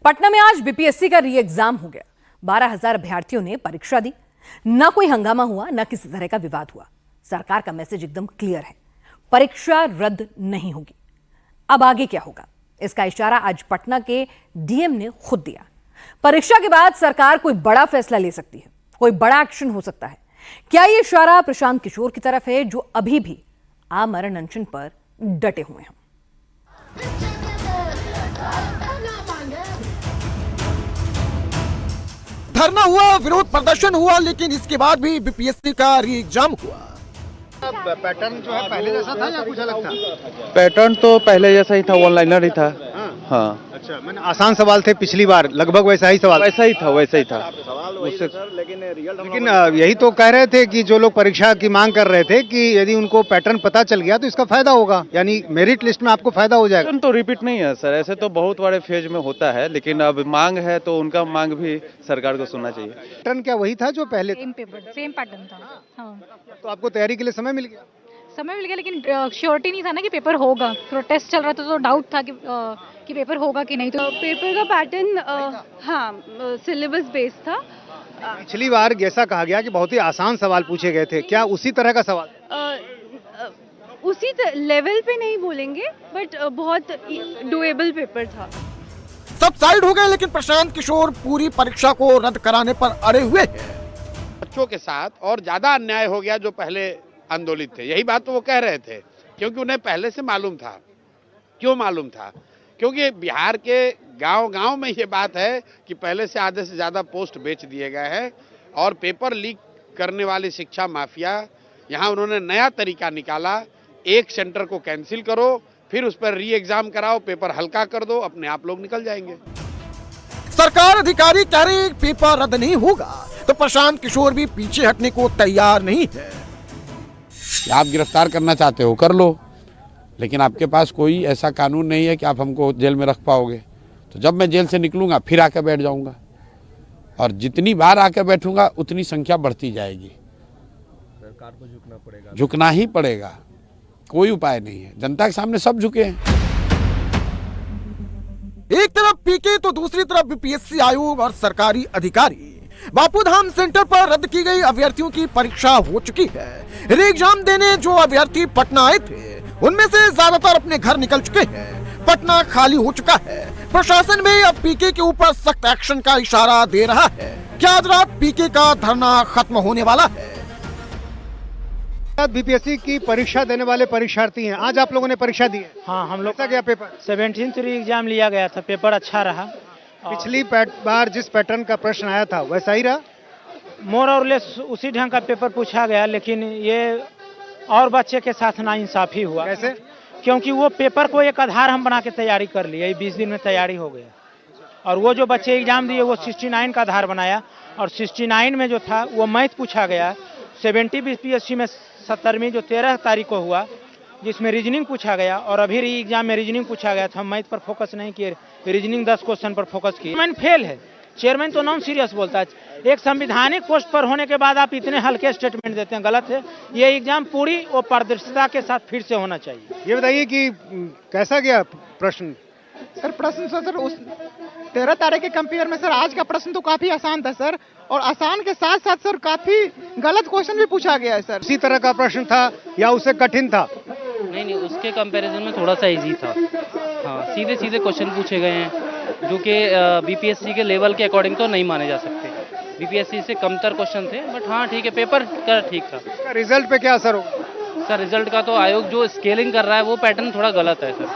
पटना में आज बीपीएससी का री एग्जाम हो गया। 12,000 अभ्यर्थियों ने परीक्षा दी। ना कोई हंगामा हुआ, ना किसी तरह का विवाद हुआ। सरकार का मैसेज एकदम क्लियर है, परीक्षा रद्द नहीं होगी। अब आगे क्या होगा, इसका इशारा आज पटना के डीएम ने खुद दिया। परीक्षा के बाद सरकार कोई बड़ा फैसला ले सकती है, कोई बड़ा एक्शन हो सकता है। क्या यह इशारा प्रशांत किशोर की तरफ है, जो अभी भी आमरण अनशन पर डटे हुए हैं? धरना हुआ, विरोध प्रदर्शन हुआ, लेकिन इसके बाद भी बीपीएससी का री एग्जाम हुआ। पैटर्न जो है पहले जैसा था या कुछ अलग था? पैटर्न तो पहले जैसा ही था, ऑनलाइनर ही था। हाँ। अच्छा, मैंने आसान सवाल थे पिछली बार, लगभग वैसा ही सवाल। वैसा ही था। उससे लेकिन यही तो कह रहे थे कि जो लोग परीक्षा की मांग कर रहे थे कि यदि उनको पैटर्न पता चल गया तो इसका फायदा होगा, यानी मेरिट लिस्ट में आपको फायदा हो जाएगा। पैटर्न तो रिपीट नहीं है सर, ऐसे तो बहुत बड़े फेज में होता है, लेकिन अब मांग है तो उनका मांग भी सरकार को सुनना चाहिए। पैटर्न क्या वही था जो पहले? सेम पैटर्न था। हाँ। तो आपको तैयारी के लिए समय मिल गया? लेकिन श्योरिटी नहीं था ना कि पेपर होगा। टेस्ट चल रहा था तो डाउट था कि पेपर होगा कि नहीं। तो पेपर का पैटर्न हाँ सिलेबस बेस्ड था। पिछली बार जैसा कहा गया कि बहुत ही आसान सवाल पूछे गए थे, क्या उसी तरह का सवाल? उसी लेवल पे नहीं बोलेंगे, बट बहुत डुएबल पेपर था। सब साइड हो गए, लेकिन प्रशांत किशोर पूरी परीक्षा को रद्द कराने पर अड़े हुए हैं। बच्चों के साथ और ज्यादा अन्याय हो गया जो पहले आंदोलित थे, यही बात तो वो कह रहे थे, क्योंकि उन्हें पहले से मालूम था। क्यों मालूम था? क्योंकि बिहार के गांव-गांव में ये बात है कि पहले से आधे से ज्यादा पोस्ट बेच दिए गए हैं और पेपर लीक करने वाली शिक्षा माफिया, यहाँ उन्होंने नया तरीका निकाला। एक सेंटर को कैंसिल करो, फिर उस पर री एग्जाम कराओ, पेपर हल्का कर दो, अपने आप लोग निकल जाएंगे। सरकार अधिकारी कह रहे हैं पेपर रद्द नहीं होगा, तो प्रशांत किशोर भी पीछे हटने को तैयार नहीं है। आप गिरफ्तार करना चाहते हो कर लो, लेकिन आपके पास कोई ऐसा कानून नहीं है कि आप हमको जेल में रख पाओगे। तो जब मैं जेल से निकलूंगा फिर आके बैठ जाऊंगा, और जितनी बार आके बैठूंगा उतनी संख्या बढ़ती जाएगी। सरकार को झुकना ही पड़ेगा, कोई उपाय नहीं है। जनता के सामने सब झुके हैं। एक तरफ पीके तो दूसरी तरफ बीपीएससी आयोग और सरकारी अधिकारी। बापूधाम सेंटर पर रद्द की गई अभ्यर्थियों की परीक्षा हो चुकी है। री एग्जाम देने जो अभ्यर्थी पटना आए थे, उनमें से ज्यादातर अपने घर निकल चुके हैं। पटना खाली हो चुका है। प्रशासन भी अब पीके के ऊपर सख्त एक्शन का इशारा दे रहा है। क्या आज रात पीके का धरना खत्म होने वाला है? बीपीएससी की परीक्षा देने वाले परीक्षार्थी हैं, आज आप लोगों ने परीक्षा दी है? हाँ, हम लोग का गया पेपर 17th री एग्जाम लिया गया था, पेपर अच्छा रहा। पिछली बार जिस पैटर्न का प्रश्न आया था वैसा ही रहा? मोर और लेस उसी ढंग का पेपर पूछा गया, लेकिन ये और बच्चे के साथ नाइंसाफी हुआ। कैसे? क्योंकि वो पेपर को एक आधार हम बना के तैयारी कर लिए, 20 दिन में तैयारी हो गया। और वो जो बच्चे एग्जाम दिए वो 69 का आधार बनाया, और 69 में जो था वो मैथ पूछा गया। 70 बीपीएससी में 17वीं जो 13 तारीख को हुआ, जिसमें रीजनिंग पूछा गया, और अभी री एग्जाम में रीजनिंग पूछा गया था। हम मैथ पर फोकस नहीं किए, रीजनिंग 10 क्वेश्चन पर फोकस किए। चेयरमैन फेल है, चेयरमैन तो नॉन सीरियस बोलता है। एक संविधानिक पोस्ट पर होने के बाद आप इतने हल्के स्टेटमेंट देते हैं, गलत है। ये एग्जाम पूरी और पारदर्शिता के साथ फिर से होना चाहिए। ये बताइए कि कैसा गया प्रश्न? सर प्रश्न सर उस 13 तारीख के कंपेयर में सर आज का प्रश्न तो काफी आसान था सर, और आसान के साथ साथ सर काफी गलत क्वेश्चन भी पूछा गया है सर। उसी तरह का प्रश्न था या उससे कठिन था? नहीं, उसके कंपैरिजन में थोड़ा सा इजी था। हाँ, सीधे क्वेश्चन पूछे गए हैं, जो कि बीपीएससी के लेवल के अकॉर्डिंग तो नहीं माने जा सकते। बीपीएससी से कमतर क्वेश्चन थे, बट हाँ ठीक है, पेपर का ठीक था। इसका रिजल्ट पे क्या असर होगा? सर रिजल्ट का तो आयोग जो स्केलिंग कर रहा है वो पैटर्न थोड़ा गलत है सर,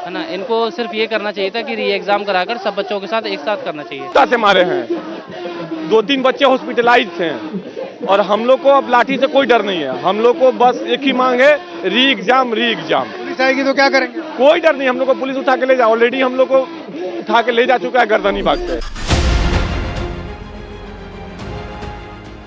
है ना। इनको सिर्फ ये करना चाहिए था कि री एग्जाम कराकर सब बच्चों के साथ एक साथ करना चाहिए। से मारे हैं 2-3 बच्चे हॉस्पिटलाइज हैं, और हम लोग को अब लाठी से कोई डर नहीं है। हम लोग को बस एक ही मांग है, री एग्जाम। पुलिस आएगी तो क्या करेंगे? कोई डर नहीं, हम लोग को पुलिस उठा के ले जा, ऑलरेडी हम लोग को उठा के ले जा चुका है गर्दनी बाग से।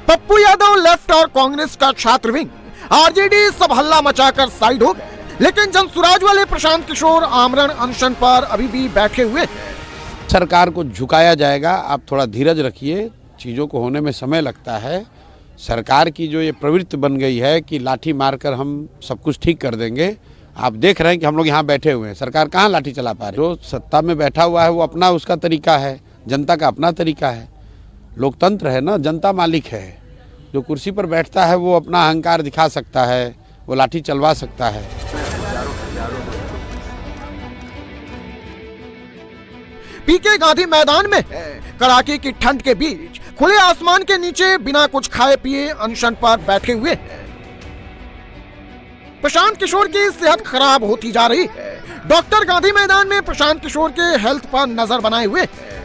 पप्पू यादव लेफ्ट और कांग्रेस का छात्र विंग, आरजेडी सब हल्ला मचाकर साइड हो गए, लेकिन जनसुराज वाले प्रशांत किशोर आमरण अनशन पर अभी भी बैठे हुए हैं। सरकार को झुकाया जाएगा, आप थोड़ा धीरज रखिए, चीज़ों को होने में समय लगता है। सरकार की जो ये प्रवृत्ति बन गई है कि लाठी मारकर हम सब कुछ ठीक कर देंगे, आप देख रहे हैं कि हम लोग यहाँ बैठे हुए हैं, सरकार कहाँ लाठी चला पा रही है। जो सत्ता में बैठा हुआ है वो अपना उसका तरीका है, जनता का अपना तरीका है। लोकतंत्र है ना, जनता मालिक है। जो कुर्सी पर बैठता है वो अपना अहंकार दिखा सकता है, वो लाठी चलवा सकता है। पीके गांधी मैदान में है। कड़ाके की ठंड के बीच खुले आसमान के नीचे बिना कुछ खाए पिए अनशन पर बैठे हुए हैं। प्रशांत किशोर की सेहत खराब होती जा रही है। डॉक्टर गांधी मैदान में प्रशांत किशोर के हेल्थ पर नजर बनाए हुए हैं।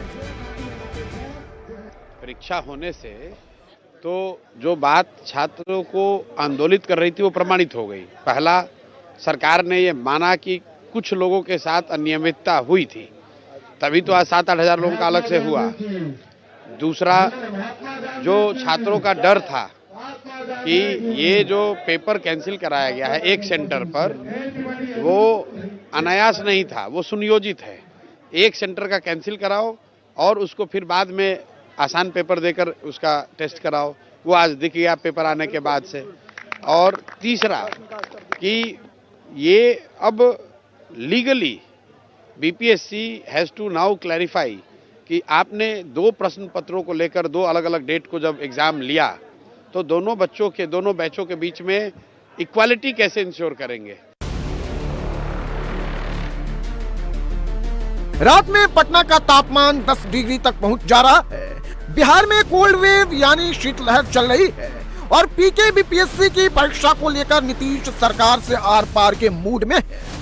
परीक्षा होने से तो जो बात छात्रों को आंदोलित कर रही थी वो प्रमाणित हो गई। पहला, सरकार ने ये माना कि कुछ लोगों के साथ अनियमितता हुई थी, तभी तो आज 7-8 हजार लोगों का अलग से हुआ। दूसरा, जो छात्रों का डर था कि ये जो पेपर कैंसिल कराया गया है एक सेंटर पर, वो अनायास नहीं था, वो सुनियोजित है। एक सेंटर का कैंसिल कराओ और उसको फिर बाद में आसान पेपर देकर उसका टेस्ट कराओ, वो आज दिख गया पेपर आने के बाद से। और तीसरा कि ये अब legally BPSC has to now clarify कि आपने 2 प्रश्न पत्रों को लेकर 2 अलग अलग डेट को जब एग्जाम लिया तो दोनों बैचों के बीच में इक्वालिटी कैसे इंश्योर करेंगे। रात में पटना का तापमान 10 डिग्री तक पहुंच जा रहा है। बिहार में कोल्ड वेव यानी शीतलहर चल रही है और पीके बीपीएससी की परीक्षा को लेकर नीतीश सरकार से आर पार के मूड में है।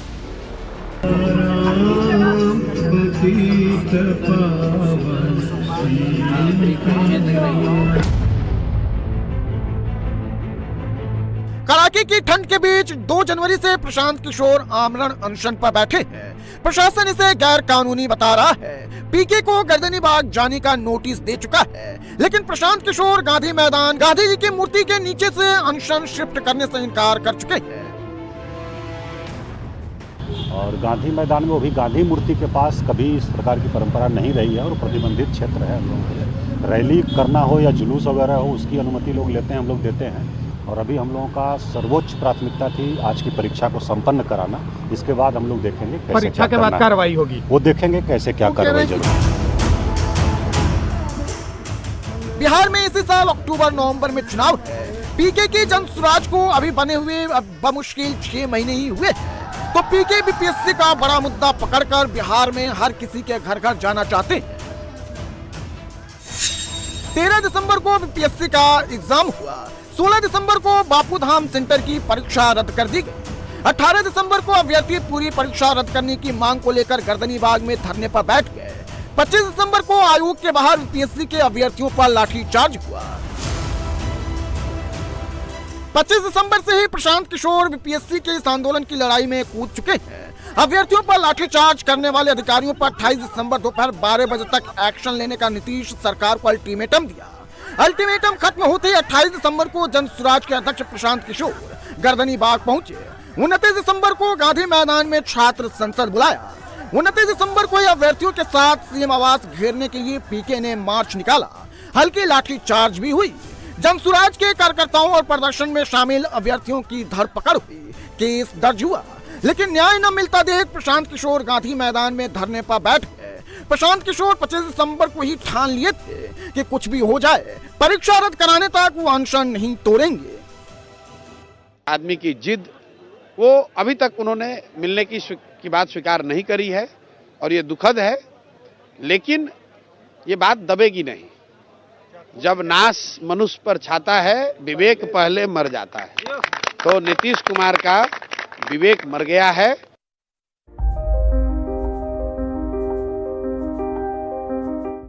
कड़ाके की ठंड के बीच 2 जनवरी से प्रशांत किशोर आमरण अनशन पर बैठे हैं। प्रशासन इसे गैर कानूनी बता रहा है। पीके को गर्दनी बाग जाने का नोटिस दे चुका है, लेकिन प्रशांत किशोर गांधी मैदान गांधी जी की मूर्ति के नीचे से अनशन शिफ्ट करने से इनकार कर चुके हैं। और गांधी मैदान में, वो भी गांधी मूर्ति के पास, कभी इस प्रकार की परंपरा नहीं रही है और प्रतिबंधित क्षेत्र है। हम लोग रैली करना हो या जुलूस वगैरह हो, उसकी अनुमति लोग लेते हैं, हम लोग देते हैं। और अभी हम लोगों का सर्वोच्च प्राथमिकता थी आज की परीक्षा को संपन्न कराना। इसके बाद हम लोग देखेंगे कैसे परीक्षा के बाद कार्रवाई होगी, वो देखेंगे कैसे क्या कार्रवाई जरूरी। बिहार में इसी साल अक्टूबर-नवंबर में चुनाव है। पीके की जनसुराज को अभी बने हुए बमुश्किल 6 महीने ही हुए, तो पीके बीपीएससी का बड़ा मुद्दा पकड़कर बिहार में हर किसी के घर घर जाना चाहते हैं। 13 दिसंबर को बीपीएससी का एग्जाम हुआ। 16 दिसंबर को बापू धाम सेंटर की परीक्षा रद्द कर दी गई। 18 दिसंबर को अभ्यर्थी पूरी परीक्षा रद्द करने की मांग को लेकर गर्दनी बाग में धरने पर बैठ गए। 25 दिसंबर को आयोग के बाहर बीपीएससी के अभ्यर्थियों पर लाठीचार्ज हुआ। 25 दिसंबर से ही प्रशांत किशोर बीपीएससी के इस आंदोलन की लड़ाई में कूद चुके हैं। अभ्यर्थियों पर लाठीचार्ज करने वाले अधिकारियों पर 28 दिसंबर दोपहर 12 बजे तक एक्शन लेने का नीतीश सरकार को अल्टीमेटम दिया। अल्टीमेटम खत्म होते ही 28 दिसंबर को जनसुराज के अध्यक्ष प्रशांत किशोर गर्दनी बाग पहुंचे। 29 दिसंबर को गांधी मैदान में छात्र संसद बुलाया। 29 दिसंबर को अभ्यर्थियों के साथ सीएम आवास घेरने के लिए पीके ने मार्च निकाला। हल्की लाठीचार्ज भी हुई। जनसुराज के कार्यकर्ताओं और प्रदर्शन में शामिल अभ्यर्थियों की धरपकड़ हुई, केस दर्ज हुआ, लेकिन न्याय न मिलता देख प्रशांत किशोर गांधी मैदान में धरने पर बैठ गए। प्रशांत किशोर 25 दिसंबर को ही ठान लिए थे कि कुछ भी हो जाए, परीक्षा रद्द कराने तक वो अनशन नहीं तोड़ेंगे। आदमी की जिद, वो अभी तक उन्होंने मिलने की बात स्वीकार नहीं करी है और ये दुखद है, लेकिन ये बात दबेगी नहीं। जब नाश मनुष्य पर छाता है, विवेक पहले मर जाता है। तो नीतीश कुमार का विवेक मर गया है।